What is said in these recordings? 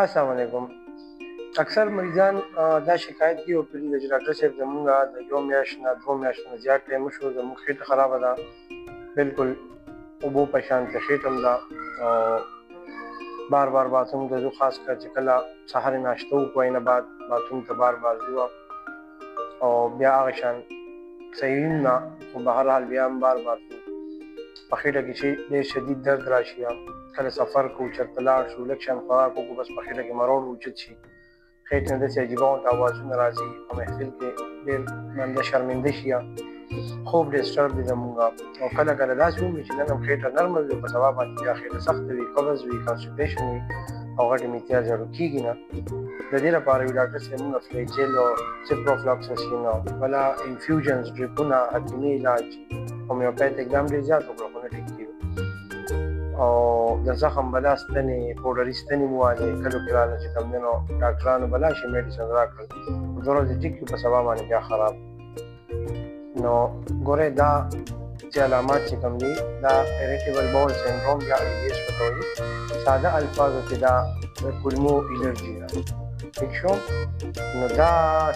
السلام علیکم. اکثر مریضان دا شکایت کوي او پرې د ډاکټر صاحب زمونږ د یو میاشت نه 2 میاشتو نه زیات ټایم وشو، زموږ خېټه خرابه ده، بالکل اوبو په شانته خېټه هم ده او بار بار باتروم ته ځو، خاص کر چې کله سهار ناشته وکړو نه بعد باتروم ته بار بار ځو او بیا هغه شان صحیح هم نه، خو به هر حال بیا هم بار بار ځو. په خېټه کې چې ډېر شدید درد راشي یا کله سفر کوو چېرته لاړ شو لږ شان خوراک وکړو بس په خېټه کې مروړ اوچت شي، خېټې نه داسې عجیبه غوندې اوازونه راځي، په محفل کې ډېر بنده شرمنده شي یا خوب ډسټرب وي زمونږ، او کله کله داسې ومي چې نن هم خېټه نرمه وي په سبا باندې بیا خېټه سخته وي، قبض وي، کانسټیپیشن وي او غټې میتیا جاړو کېږي نه. د دې لپاره وي ډاکټر صاحب مونږ فلیجل او سپروفلاکساسین او بله انفیوژنز ډریپونه حکیمي علاج هومیوپیتھک دا هم ډېر زیات وکړه خو نه ټیک کېږي، او د زخم بلا ستنې پوډري ستنې مو والې کلو کې راله چې کوم دی نو ډاکټرانو بلا شي میډیسن راکړل، دوه ورځې ټیک کړي په سبا باندې بیا خراب. نو ګورئ دا چې علامات چې کوم دي دا اریټیبل باول سینډروم یا IBS ورته وایي، ساده الفاظو کې دا د کولمو الرجي ده، ٹھیک شو. نو دا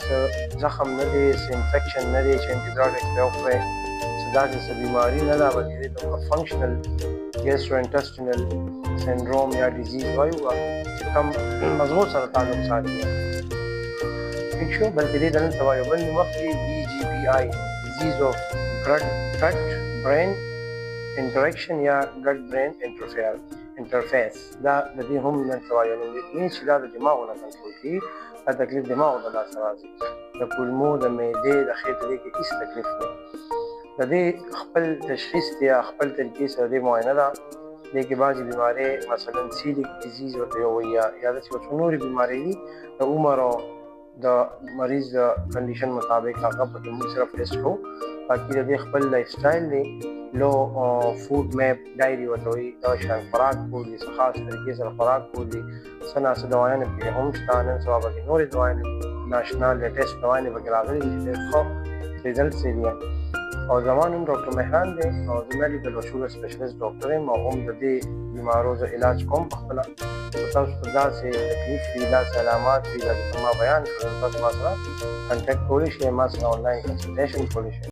څه زخم نه دی، څه انفیکشن نه دی چې انټیبیوټیک پرې وخورئ، څه داسې څه بیماري نه ده، بلکې دې ته فنکشنل ګیسټروانټسټینل سینډروم یا ډیزیز وایو چې کوم مغزو سره تعلق ساتي، ٹھیک شو. بلکې دې ته نن سبا یو بل نوم اخلي BGBI ډیزیز آف ګټ برین انټریکشن یا ګټ برین انټرفیس، دا د دې هم نن سبا یو نوم دی چې دا د دماغو نه کنټرول کېږي، دا تکلیف دماغو د لاسه راځي، د کولمو د معدې د خېټې دې کې هېڅ تکلیف نه، د دې خپل تشخیص دی یا خپل طریقې سره دې معاینه ده. دې کې بعضې بیمارۍ مثلا سیلیک ډیزیز ورته یو وایي یا داسې څو نورې بیمارۍ دي د عمر او د مریض د کنډیشن مطابق هغه پکې موږ صرف ټیسټ کوو. باقي د دې خپل لایف سټایل دی، لو فوډ میپ ډایري ورته وایي، دا شان خوراک کول دي، څه خاص طریقې سره خوراک کول دي، څه ناڅه دوايانې پکې هم شته، نن سبا پکې نورې دوايانې ناشنا لیټسټ دوايانې پکې راغلي دي چې ډېر ښه ریزلټس یې دي. او زما نوم ډاکټر مهران دی او زه میډیکل او شوګر سپیشلیسټ ډاکټر یم او هم د دې بیمارو زه علاج کوم پخپله. تاسو ته داسې تکلیف وي، داسې علامات وي دا چې ما بیان کړل، تاسو ما سره کنټیکټ کولی شئ، ما سره آنلاین کنسلټیشن کولی شئ.